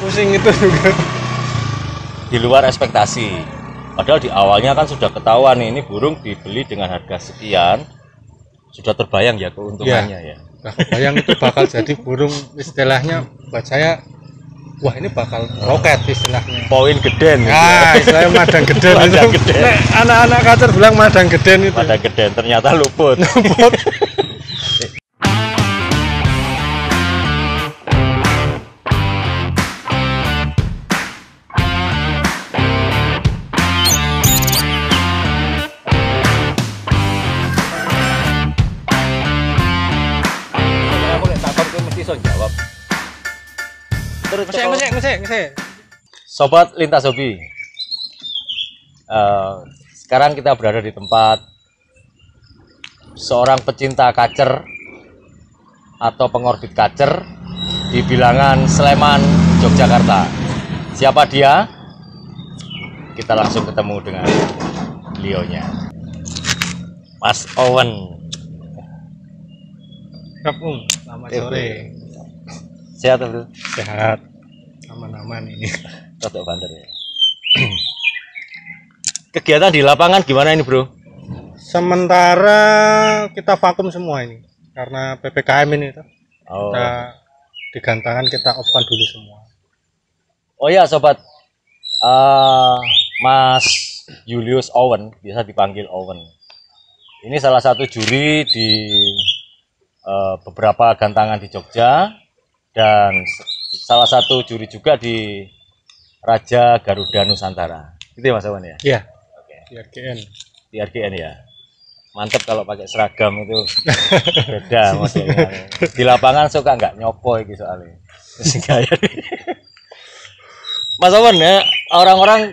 pusing itu juga. Di luar ekspektasi. Padahal di awalnya kan sudah ketahuan nih, ini burung dibeli dengan harga sekian, sudah terbayang ya keuntungannya ya. Nah, bayang itu bakal jadi burung istilahnya buat saya, wah ini bakal roket istilahnya. Poin geden. Nah, istilahnya madang geden Madang itu. geden. Nek anak-anak kacer bilang madang geden itu. Madang geden ternyata luput. Mesti jawab. Terus Mesek. Sobat Lintas Hobi, sekarang kita berada di tempat seorang pecinta kacer atau pengorbit kacer di bilangan Sleman, Yogyakarta. Siapa dia? Kita langsung ketemu dengan beliaunya, Mas Owen. Selamat sore. Sehat bro? Sehat. Aman-aman ini. Toto banter ya. Kegiatan di lapangan gimana ini bro? Sementara kita vakum semua ini karena PPKM ini tuh. Oh. Kita digantangan kita off-kan dulu semua. Oh ya sobat, Mas Julius Owen, biasa dipanggil Owen. Ini salah satu juri di beberapa gantangan di Jogja dan salah satu juri juga di Raja Garuda Nusantara. Itu ya Mas Owen ya? Iya. Oke. Di RGN. Di RGN ya. Mantep kalau pakai seragam itu beda maksudnya. Di lapangan suka nggak nyopo gitu soalnya. Mas Owen ya, orang-orang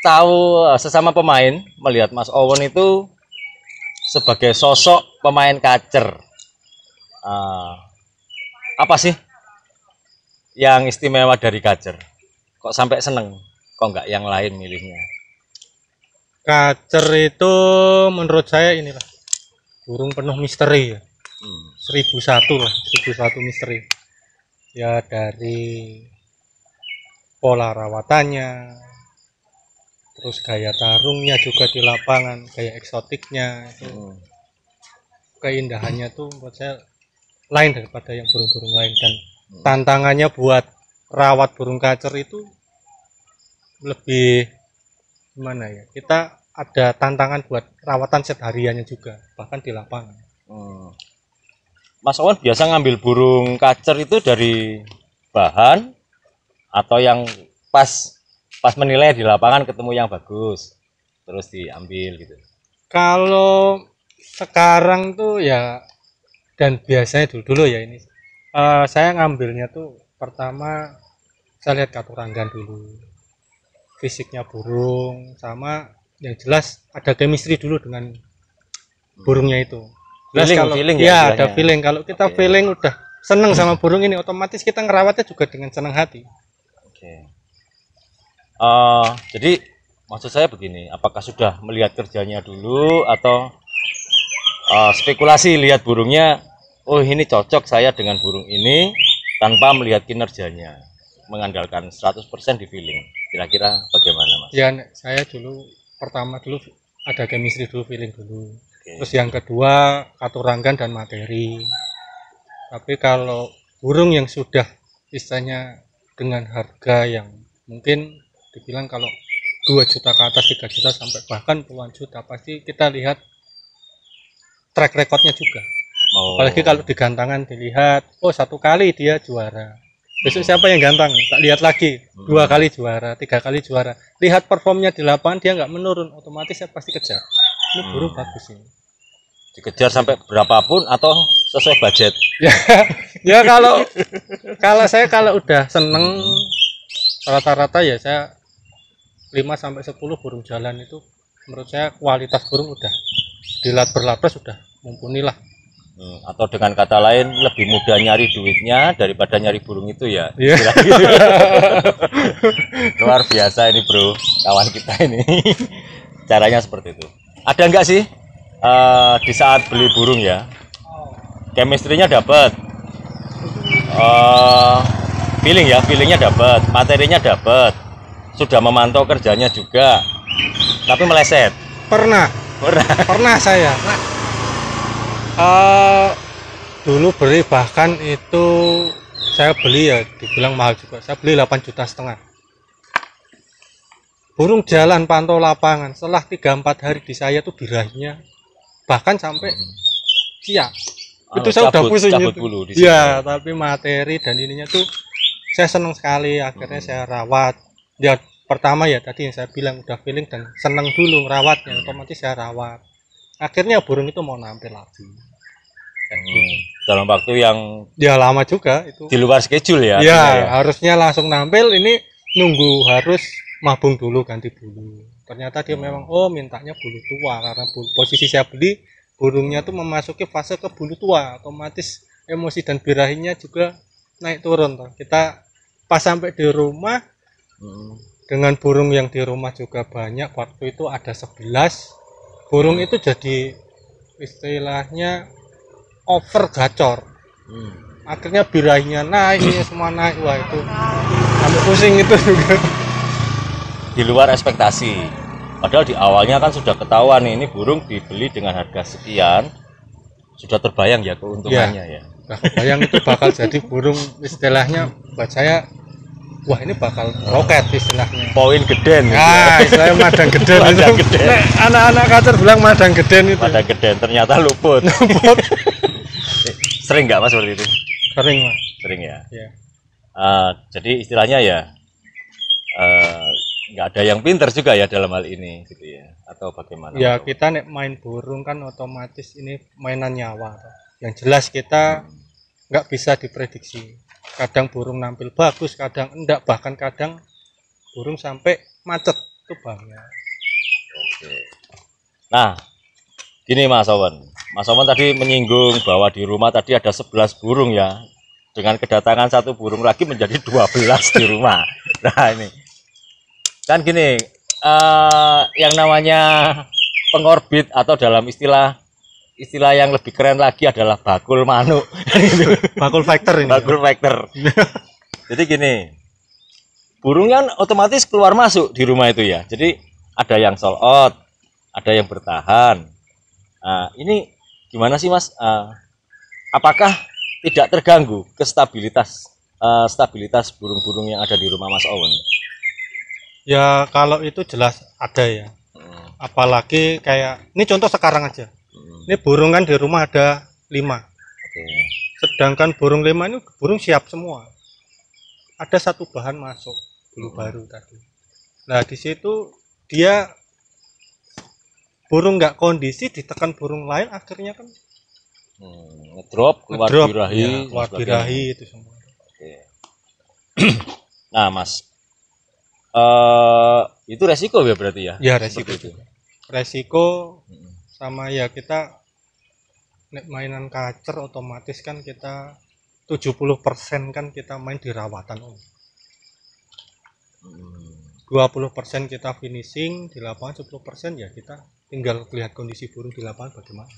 tahu sesama pemain melihat Mas Owen itu sebagai sosok pemain kacer. Apa sih yang istimewa dari kacer? Kok sampai seneng? Kok nggak yang lain milihnya? Kacer itu menurut saya inilah burung penuh misteri ya. 1001 lah, 1001 misteri. Ya dari pola rawatannya, terus gaya tarungnya juga di lapangan, gaya eksotiknya itu. Keindahannya tuh menurut saya lain daripada yang burung-burung lain, dan tantangannya buat rawat burung kacer itu lebih gimana ya, kita ada tantangan buat rawatan sehariannya juga bahkan di lapangan. Mas Owen biasa ngambil burung kacer itu dari bahan atau yang pas menilai di lapangan ketemu yang bagus terus diambil gitu? Kalau sekarang tuh ya, dan biasanya dulu ya ini saya ngambilnya tuh pertama saya lihat katuranggan dulu, fisiknya burung, sama yang jelas ada chemistry dulu dengan burungnya itu. Feeling ya ada feeling. Kalau kita feeling udah seneng sama burung ini, otomatis kita ngerawatnya juga dengan senang hati. Jadi maksud saya begini, apakah sudah melihat kerjanya dulu atau spekulasi lihat burungnya, oh ini cocok saya dengan burung ini tanpa melihat kinerjanya, mengandalkan 100% di feeling? Kira-kira bagaimana Mas? Ya saya pertama ada chemistry dulu, feeling dulu. Terus yang kedua katuranggan dan materi. Tapi kalau burung yang sudah istilahnya dengan harga yang mungkin dibilang kalau 2 juta ke atas, 3 juta sampai bahkan puluhan juta, pasti kita lihat track recordnya juga. Apalagi kalau di gantangan dilihat, oh 1 kali dia juara, besok siapa yang gantang, tak lihat lagi 2 kali juara, 3 kali juara, lihat performnya di lapangan dia nggak menurun, otomatis saya pasti kejar. Ini burung bagus ini. Dikejar sampai berapapun atau sesuai budget? Ya kalau saya kalau udah seneng rata-rata ya saya 5-10 burung jalan itu menurut saya kualitas burung udah berlapis sudah mumpuni lah. Atau dengan kata lain lebih mudah nyari duitnya daripada nyari burung itu ya. Luar biasa ini bro, kawan kita ini. Caranya seperti itu. Ada enggak sih di saat beli burung ya, chemistry-nya dapat, feelingnya dapat, materinya dapat, sudah memantau kerjanya juga, tapi meleset. Pernah saya. Dulu beli, bahkan itu saya beli ya dibilang mahal juga, saya beli 8,5 juta. Burung jalan pantau lapangan, setelah 3-4 hari di saya tuh birahinya bahkan sampai siap. Itu saya udah pusing itu. Iya, tapi materi dan ininya tuh saya senang sekali. Akhirnya saya rawat. Ya pertama ya tadi yang saya bilang udah feeling dan senang dulu merawatnya, otomatis saya rawat. Akhirnya burung itu mau nampil lagi. Dalam waktu yang ya lama juga itu. Di luar schedule ya. Ya, harusnya langsung nampil, ini nunggu harus mabung dulu ganti bulu. Ternyata dia memang mintanya bulu tua, karena posisi saya beli burungnya tuh memasuki fase ke bulu tua, otomatis emosi dan birahinya juga naik turun toh. Kita pas sampai di rumah dengan burung yang di rumah juga banyak, waktu itu ada 11 burung itu jadi istilahnya over gacor. Akhirnya birahinya naik, semua naik, wah itu sampai pusing itu juga. Di luar ekspektasi. Padahal di awalnya kan sudah ketahuan nih, ini burung dibeli dengan harga sekian, sudah terbayang ya keuntungannya ya. Kebayang itu bakal jadi burung istilahnya buat saya, wah ini bakal roket istilahnya. Poin geden. Nah, istilahnya madang geden itu. Anak-anak kacer bilang madang geden itu. Madang geden, ternyata luput. Sering nggak Mas seperti itu? Sering Mas. Sering ya. Ya. Jadi istilahnya ya nggak ada yang pinter juga ya dalam hal ini gitu ya, atau bagaimana? Ya kita nek main burung kan otomatis ini mainan nyawa. Yang jelas kita nggak bisa diprediksi. Kadang burung nampil bagus, kadang enggak, bahkan kadang burung sampai macet itu banyak. Oke. Nah, gini Mas Owen. Mas Owen tadi menyinggung bahwa di rumah tadi ada 11 burung ya. Dengan kedatangan satu burung lagi menjadi 12 di rumah. Nah ini kan gini, yang namanya pengorbit atau dalam istilah yang lebih keren lagi adalah bakul manuk. Bakul factor ini. Bakul factor. Jadi gini, burungnya otomatis keluar masuk di rumah itu ya. Jadi ada yang sold out, ada yang bertahan. Nah, ini gimana sih Mas? Apakah tidak terganggu stabilitas burung-burung yang ada di rumah Mas Owen? Ya kalau itu jelas ada ya. Apalagi kayak ini contoh sekarang aja. Ini burung kan di rumah ada 5. Sedangkan burung 5 ini burung siap semua. Ada satu bahan masuk bulu baru tadi. Nah di situ dia burung nggak kondisi ditekan burung lain, akhirnya kan ngedrop, keluar birahi, ya, keluar birahi itu semua. Oke. Nah Mas, itu resiko ya berarti ya? Ya resiko itu. Resiko sama ya kita nek mainan kacer otomatis kan kita 70% kan kita main di rawatan 20% kita finishing di lapangan, 10% ya kita tinggal lihat kondisi burung di lapangan bagaimana.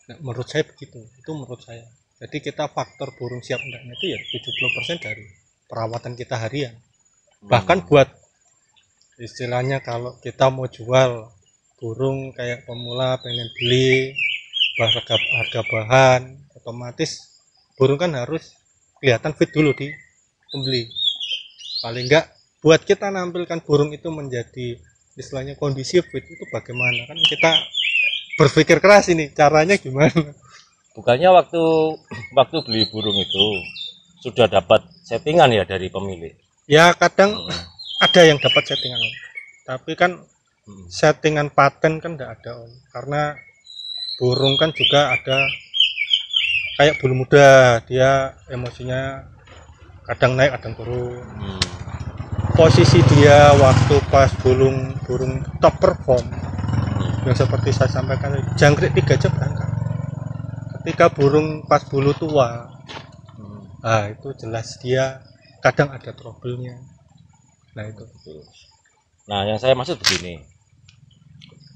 Nah, menurut saya begitu, itu menurut saya. Jadi kita faktor burung siap enggaknya itu ya 70% dari perawatan kita harian. Bahkan buat istilahnya kalau kita mau jual burung kayak pemula pengen beli harga bahan, otomatis burung kan harus kelihatan fit dulu di pembeli. Paling enggak buat kita nampilkan burung itu menjadi istilahnya kondisi fit itu bagaimana, kan kita berpikir keras ini caranya gimana. Bukannya waktu beli burung itu sudah dapat settingan ya dari pemilik? Ya kadang ada yang dapat settingan, tapi kan settingan paten kan enggak ada Om. Karena burung kan juga ada kayak bulu muda, dia emosinya kadang naik kadang turun. Posisi dia waktu pas burung top perform yang seperti saya sampaikan, jangkrik 3 jam berangkat. Ketika burung pas bulu tua, nah itu jelas dia kadang ada trouble-nya. Nah itu. Nah yang saya maksud begini,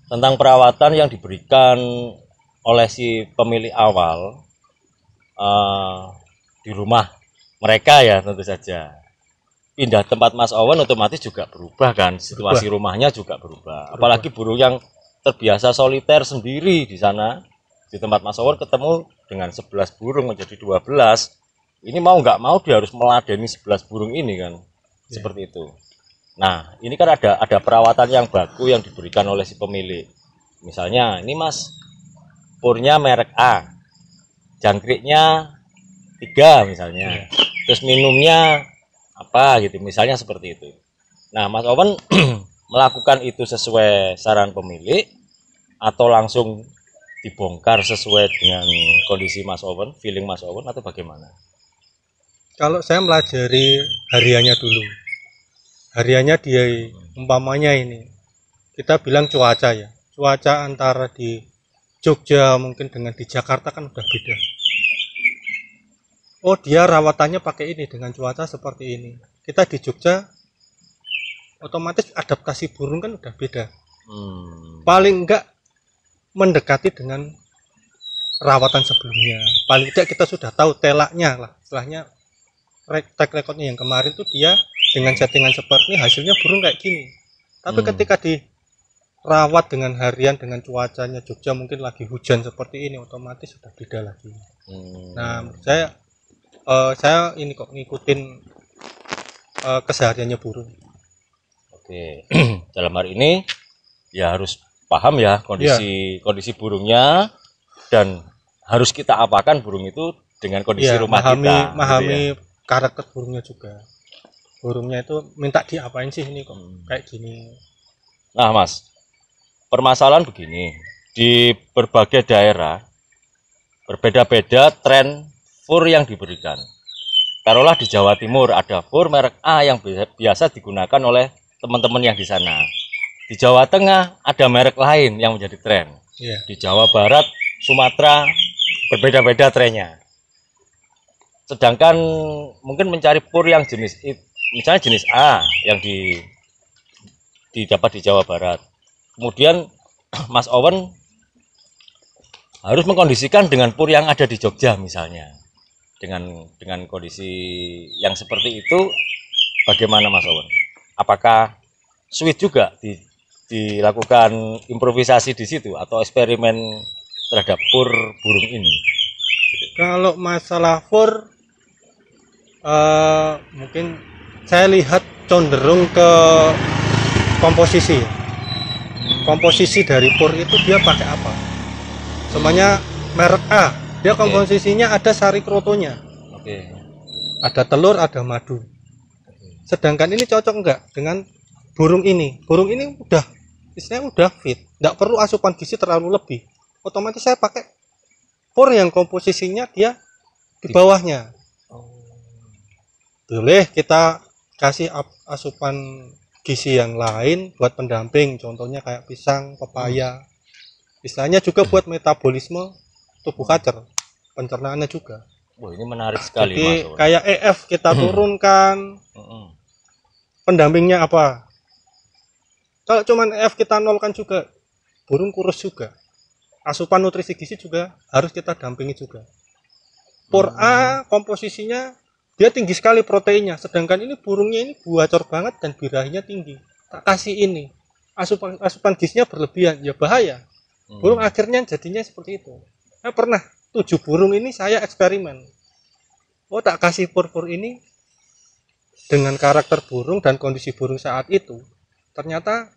tentang perawatan yang diberikan oleh si pemilik awal di rumah mereka ya tentu saja. pindah tempat Mas Owen otomatis juga berubah kan, situasi rumahnya juga berubah. Apalagi burung yang terbiasa soliter sendiri di sana, di tempat Mas Owen ketemu dengan 11 burung menjadi 12. Ini mau nggak mau dia harus meladeni 11 burung ini kan, seperti itu. Nah, ini kan ada perawatan yang baku yang diberikan oleh si pemilik. Misalnya, ini Mas, purnya merek A, jangkriknya 3 misalnya, terus minumnya apa gitu, misalnya seperti itu. Nah, Mas Owen melakukan itu sesuai saran pemilik atau langsung dibongkar sesuai dengan kondisi Mas Owen, feeling Mas Owen, atau bagaimana? Kalau saya melajari hariannya dulu, hariannya dia umpamanya ini, kita bilang cuaca ya, cuaca antara di Jogja mungkin dengan di Jakarta kan udah beda. Oh, dia rawatannya pakai ini dengan cuaca seperti ini. Kita di Jogja otomatis adaptasi burung kan udah beda. Paling enggak mendekati dengan rawatan sebelumnya. Paling tidak kita sudah tahu telaknya lah. Setelahnya track recordnya yang kemarin tuh dia dengan settingan seperti ini hasilnya burung kayak gini. Tapi ketika dirawat dengan harian dengan cuacanya Jogja mungkin lagi hujan seperti ini, otomatis sudah beda lagi. Nah, saya ini kok ngikutin kesehariannya burung. Oke, dalam hari ini ya harus paham ya kondisi burungnya, dan harus kita apakan burung itu dengan kondisi rumah kita. Memahami karakter burungnya juga. Burungnya itu minta diapain sih ini kok kayak gini. Nah Mas, permasalahan begini, di berbagai daerah berbeda-beda tren fur yang diberikan. Taruhlah di Jawa Timur ada fur merek A yang biasa digunakan oleh teman-teman yang di sana. Di Jawa Tengah ada merek lain yang menjadi tren. Di Jawa Barat, Sumatera berbeda-beda trennya. Sedangkan mungkin mencari fur yang jenis misalnya jenis A yang didapat di Jawa Barat. Kemudian Mas Owen harus mengkondisikan dengan pur yang ada di Jogja misalnya. Dengan kondisi yang seperti itu, bagaimana Mas Owen? Apakah sulit juga dilakukan improvisasi di situ atau eksperimen terhadap pur burung ini? Kalau masalah fur, mungkin saya lihat cenderung ke komposisi. Komposisi dari pur itu dia pakai apa? Semuanya merek A, dia komposisinya ada sari krotonya. Ada telur, ada madu. Sedangkan ini cocok enggak dengan burung ini? Burung ini istilahnya udah fit, enggak perlu asupan gizi terlalu lebih. Otomatis saya pakai pur yang komposisinya dia di bawahnya. Boleh kita kasih asupan gizi yang lain buat pendamping, contohnya kayak pisang, pepaya. Istilahnya juga buat metabolisme tubuh kacer, pencernaannya juga. Wah, ini menarik sekali. Jadi kayak EF kita turunkan, pendampingnya apa? Kalau cuman EF kita nolkan juga, burung kurus juga. Asupan nutrisi gizi juga harus kita dampingi juga. Pur A komposisinya dia tinggi sekali proteinnya, sedangkan ini burungnya ini buacor banget dan birahinya tinggi. Tak kasih ini, asupan gizinya berlebihan, ya bahaya. Burung akhirnya jadinya seperti itu. Nah, pernah 7 burung ini saya eksperimen. Oh, tak kasih pur-pur ini dengan karakter burung dan kondisi burung saat itu. Ternyata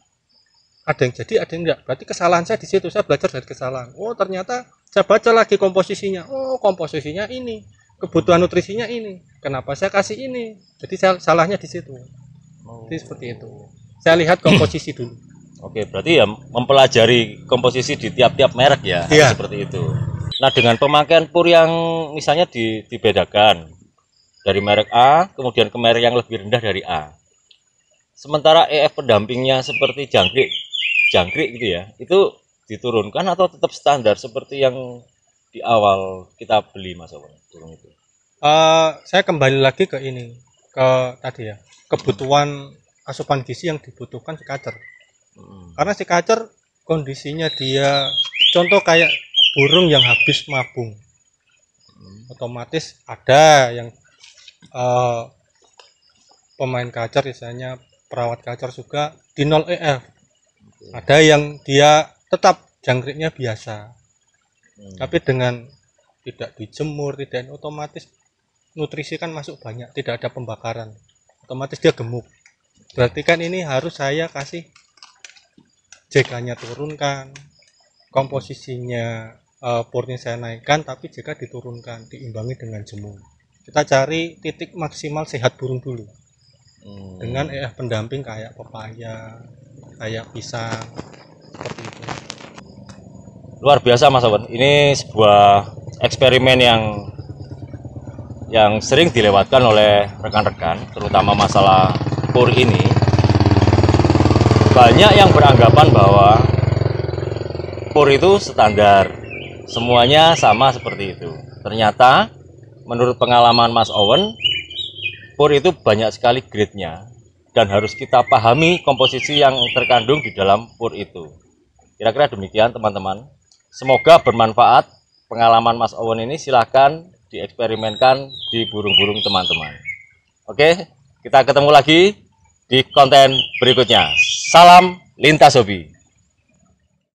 ada yang jadi, ada yang enggak. Berarti kesalahan saya di situ, saya belajar dari kesalahan. Oh, ternyata saya baca lagi komposisinya. Oh, komposisinya ini. Kebutuhan nutrisinya ini. Kenapa saya kasih ini? Jadi salahnya di situ. Jadi seperti itu. Saya lihat komposisi dulu. Oke, berarti ya mempelajari komposisi di tiap-tiap merek ya, seperti itu. Nah, dengan pemakaian pur yang misalnya dibedakan dari merek A, kemudian ke merek yang lebih rendah dari A. Sementara EF pendampingnya seperti jangkrik gitu ya, itu diturunkan atau tetap standar seperti yang di awal kita beli Mas Owen burung itu? Saya kembali lagi ke ini, ke tadi ya, kebutuhan asupan gizi yang dibutuhkan si kacer. Karena si kacer kondisinya dia contoh kayak burung yang habis mabung, otomatis ada yang pemain kacor, misalnya perawat kacor juga di 0 EF. Ada yang dia tetap jangkriknya biasa, tapi dengan tidak dijemur, tidak otomatis nutrisi kan masuk banyak, tidak ada pembakaran, otomatis dia gemuk. Berarti kan ini harus saya kasih JK-nya turunkan, komposisinya purnya saya naikkan, tapi JK diturunkan, diimbangi dengan jemur. Kita cari titik maksimal sehat burung dulu dengan EF pendamping kayak pepaya, kayak pisang, seperti itu. Luar biasa Mas Awan, ini sebuah eksperimen yang sering dilewatkan oleh rekan-rekan, terutama masalah pur ini. Banyak yang beranggapan bahwa pur itu standar, semuanya sama seperti itu. Ternyata menurut pengalaman Mas Owen, pur itu banyak sekali grade-nya dan harus kita pahami komposisi yang terkandung di dalam pur itu. Kira-kira demikian teman-teman. Semoga bermanfaat pengalaman Mas Owen ini, silahkan dieksperimenkan di burung-burung teman-teman. Oke, kita ketemu lagi di konten berikutnya. Salam lintas hobi.